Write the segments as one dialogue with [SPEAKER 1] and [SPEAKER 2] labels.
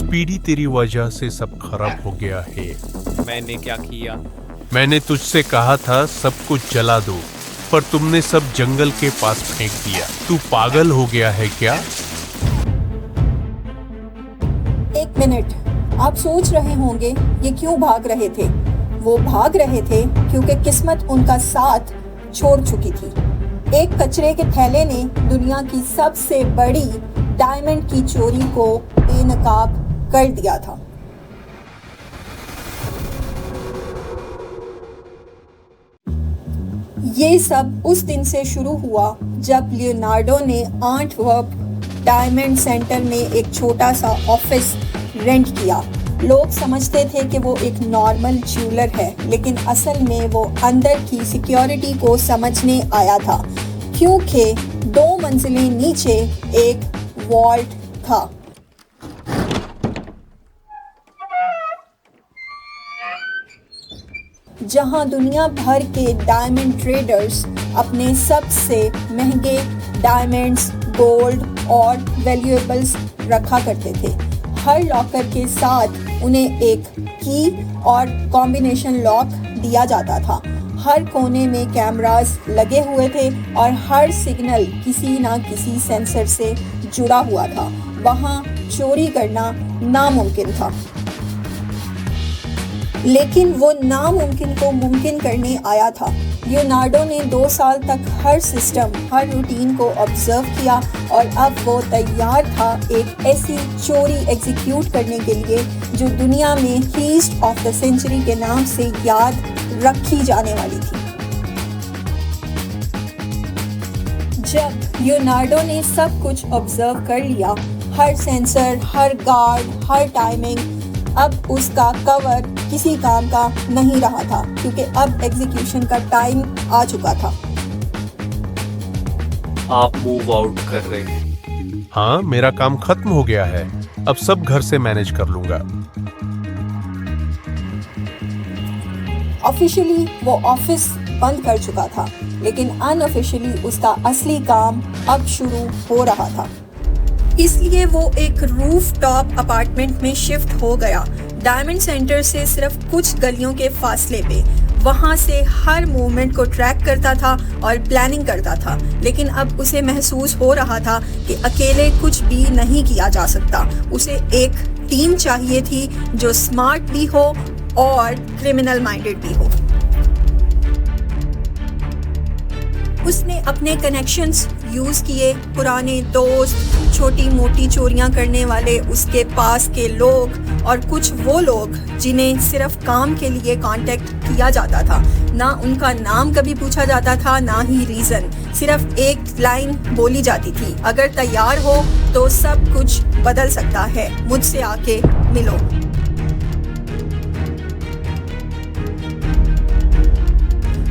[SPEAKER 1] Speedy, तेरी वजह से सब खराब हो गया है।
[SPEAKER 2] मैंने क्या किया?
[SPEAKER 1] मैंने तुझसे कहा था सब कुछ जला दो, पर तुमने सब जंगल के पास फेंक दिया। तू पागल हो गया है क्या?
[SPEAKER 3] एक मिनट, आप सोच रहे होंगे ये क्यों भाग रहे थे। वो भाग रहे थे क्योंकि किस्मत उनका साथ छोड़ चुकी थी। एक कचरे के थैले ने दुनिया की सबसे बड़ी डायमंड की चोरी को बेनकाब कर दिया था। ये सब उस दिन से शुरू हुआ जब लियोनार्डो ने एंटवर्प डायमंड सेंटर में एक छोटा सा ऑफिस रेंट किया। लोग समझते थे कि वो एक नॉर्मल ज्वेलर है, लेकिन असल में वो अंदर की सिक्योरिटी को समझने आया था, क्योंकि 2 मंजिलें नीचे एक वॉल्ट था। जहां दुनिया भर के डायमंड ट्रेडर्स अपने सबसे महंगे डायमंड्स, गोल्ड और वैल्यूएबल्स रखा करते थे। हर लॉकर के साथ उन्हें एक की और कॉम्बिनेशन लॉक दिया जाता था। हर कोने में कैमरास लगे हुए थे और हर सिग्नल किसी ना किसी सेंसर से जुड़ा हुआ था। वहां चोरी करना नामुमकिन था। लेकिन वो नामुमकिन को मुमकिन करने आया था। लियोनार्डो ने 2 साल तक हर सिस्टम, हर रूटीन को ऑब्जर्व किया और अब वो तैयार था एक ऐसी चोरी एग्जीक्यूट करने के लिए जो दुनिया में फीस्ट ऑफ द सेंचुरी के नाम से याद रखी जाने वाली थी। जब लियोनार्डो ने सब कुछ ऑब्जर्व कर लिया, हर सेंसर, हर गार्ड, हर टाइमिंग, अब उसका कवर किसी काम का नहीं रहा था, क्योंकि अब एग्जीक्यूशन का टाइम आ चुका था।
[SPEAKER 2] आप मूव आउट कर रहे हैं?
[SPEAKER 1] हाँ, मेरा काम खत्म हो गया है। अब सब घर से मैनेज कर लूंगा।
[SPEAKER 3] ऑफिशियली वो ऑफिस बंद कर चुका था, लेकिन अनऑफिशियली उसका असली काम अब शुरू हो रहा था। इसलिए वो एक रूफ टॉप अपार्टमेंट में शिफ्ट हो गया, डायमंड सेंटर से सिर्फ कुछ गलियों के फासले पे। वहाँ से हर मूवमेंट को ट्रैक करता था और प्लानिंग करता था, लेकिन अब उसे महसूस हो रहा था कि अकेले कुछ भी नहीं किया जा सकता। उसे एक टीम चाहिए थी जो स्मार्ट भी हो और क्रिमिनल माइंडेड भी हो। उसने अपने कनेक्शंस यूज़ किए, पुराने दोस्त, छोटी मोटी चोरियां करने वाले उसके पास के लोग और कुछ वो लोग जिन्हें सिर्फ काम के लिए कांटेक्ट किया जाता था। ना उनका नाम कभी पूछा जाता था, ना ही रीज़न। सिर्फ एक लाइन बोली जाती थी, अगर तैयार हो तो सब कुछ बदल सकता है, मुझसे आके मिलो।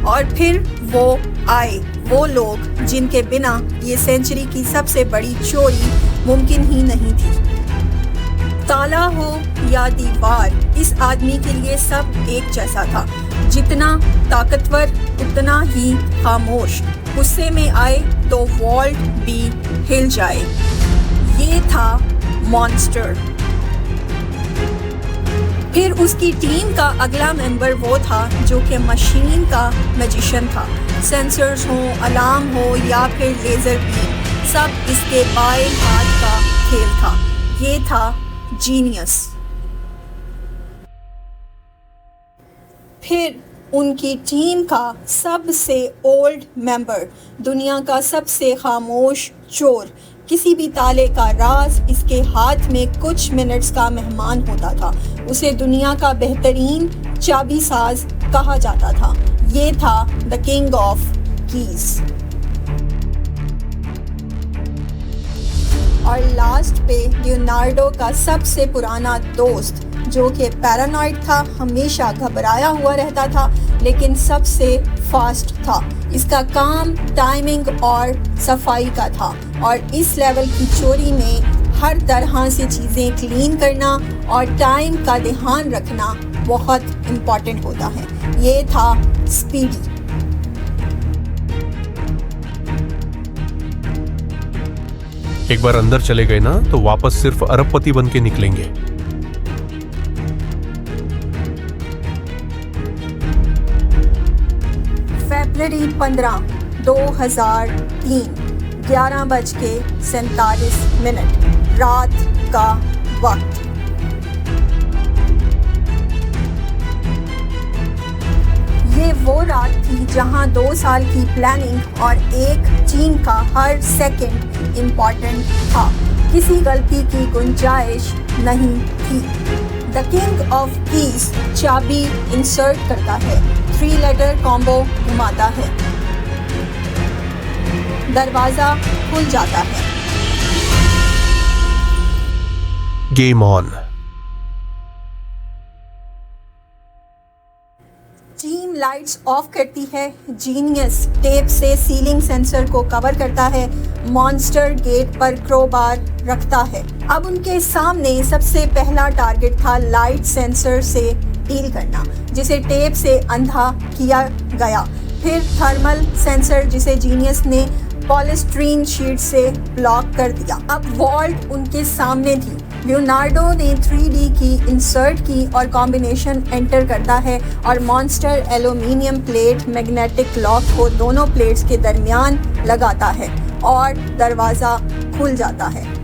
[SPEAKER 3] और फिर वो आए, वो लोग जिनके बिना ये सेंचुरी की सबसे बड़ी चोरी मुमकिन ही नहीं थी। ताला हो या दीवार, इस आदमी के लिए सब एक जैसा था। जितना ताकतवर उतना ही खामोश। गुस्से में आए तो वॉल्ट भी हिल जाए। ये था मॉन्स्टर। फिर उसकी टीम का अगला मेंबर वो था जो कि मशीन का मैजिशियन था। सेंसर्स हो, अलार्म हो या फिर लेज़र बीम, सब इसके बाएं हाथ का खेल था। ये था जीनियस। फिर उनकी टीम का सबसे ओल्ड मेंबर, दुनिया का सबसे खामोश चोर। किसी भी ताले का राज इसके हाथ में कुछ मिनट्स का मेहमान होता था। उसे दुनिया का बेहतरीन चाबी साज कहा जाता था। ये था द किंग ऑफ कीज। और लास्ट पे लियोनार्डो का सबसे पुराना दोस्त, जो कि पैरानॉइड था, हमेशा घबराया हुआ रहता था, लेकिन सबसे फास्ट था। इसका काम टाइमिंग और सफाई का था, और इस लेवल की चोरी में हर तरह से चीज़ें क्लीन करना और टाइम का ध्यान रखना बहुत इम्पॉर्टेंट होता है। ये था स्पीडी।
[SPEAKER 1] एक बार अंदर चले गए ना तो वापस सिर्फ अरबपति बन के निकलेंगे।
[SPEAKER 3] फरवरी 15, 2003, 11:47 रात का वक्त। ये वो रात थी जहां 2 साल की प्लानिंग और एक चीन का हर सेकंड इम्पोर्टेंट था। किसी गलती की गुंजाइश नहीं थी। द किंग ऑफ कीज चाबी इंसर्ट करता है, 3 लेटर कॉम्बो घुमाता है, दरवाजा खुल जाता है।
[SPEAKER 1] Game on.
[SPEAKER 3] Team lights off करती है। जीनियस टेप से सीलिंग सेंसर को कवर करता है। मॉन्स्टर गेट पर क्रोबार रखता है। अब उनके सामने सबसे पहला टारगेट था लाइट सेंसर से डील करना, जिसे टेप से अंधा किया गया। फिर थर्मल सेंसर, जिसे जीनियस ने पॉलिस्ट्रीन शीट से ब्लॉक कर दिया। अब वॉल्ट उनके सामने थी। लियोनार्डो ने 3D की इंसर्ट की और कॉम्बिनेशन एंटर करता है और monster aluminium plate magnetic lock को दोनों प्लेट्स के दरमियान लगाता है और दरवाज़ा खुल जाता है।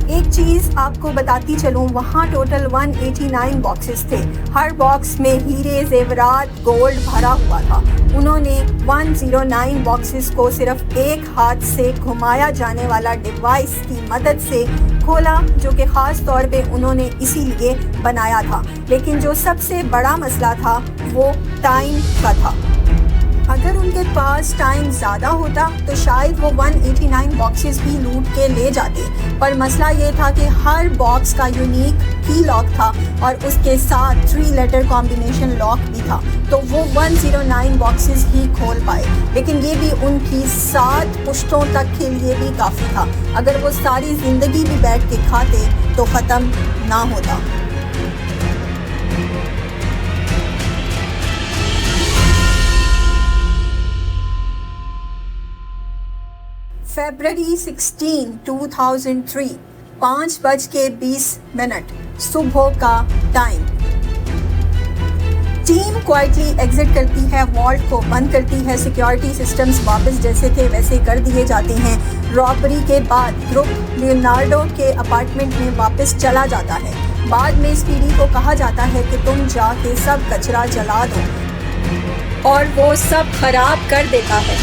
[SPEAKER 3] एक चीज़ आपको बताती चलूँ, वहाँ टोटल 189 बॉक्सेस थे। हर बॉक्स में हीरे, जेवरात, गोल्ड भरा हुआ था। उन्होंने 109 बॉक्सेस को सिर्फ एक हाथ से घुमाया जाने वाला डिवाइस की मदद से खोला, जो कि ख़ास तौर पे उन्होंने इसीलिए बनाया था। लेकिन जो सबसे बड़ा मसला था वो टाइम का था। अगर उनके पास टाइम ज़्यादा होता तो शायद वो 189 बॉक्सेस भी लूट के ले जाते, पर मसला ये था कि हर बॉक्स का यूनिक की लॉक था और उसके साथ 3 लेटर कॉम्बिनेशन लॉक भी था, तो वो 109 बॉक्सेस ही खोल पाए। लेकिन ये भी उनकी 7 पुश्तों तक के लिए भी काफ़ी था। अगर वो सारी ज़िंदगी भी बैठ के खाते तो ख़त्म ना होता। फरवरी 16, 2003, 5:20 सुबह का टाइम। टीम क्वाइटली एग्जिट करती है, वॉल्ट को बंद करती है, सिक्योरिटी सिस्टम्स वापस जैसे थे वैसे कर दिए जाते हैं। रॉबरी के बाद ग्रुप लियोनार्डो के अपार्टमेंट में वापस चला जाता है। बाद में स्पीडी को कहा जाता है कि तुम जाके सब कचरा जला दो, और वो सब खराब कर देता है।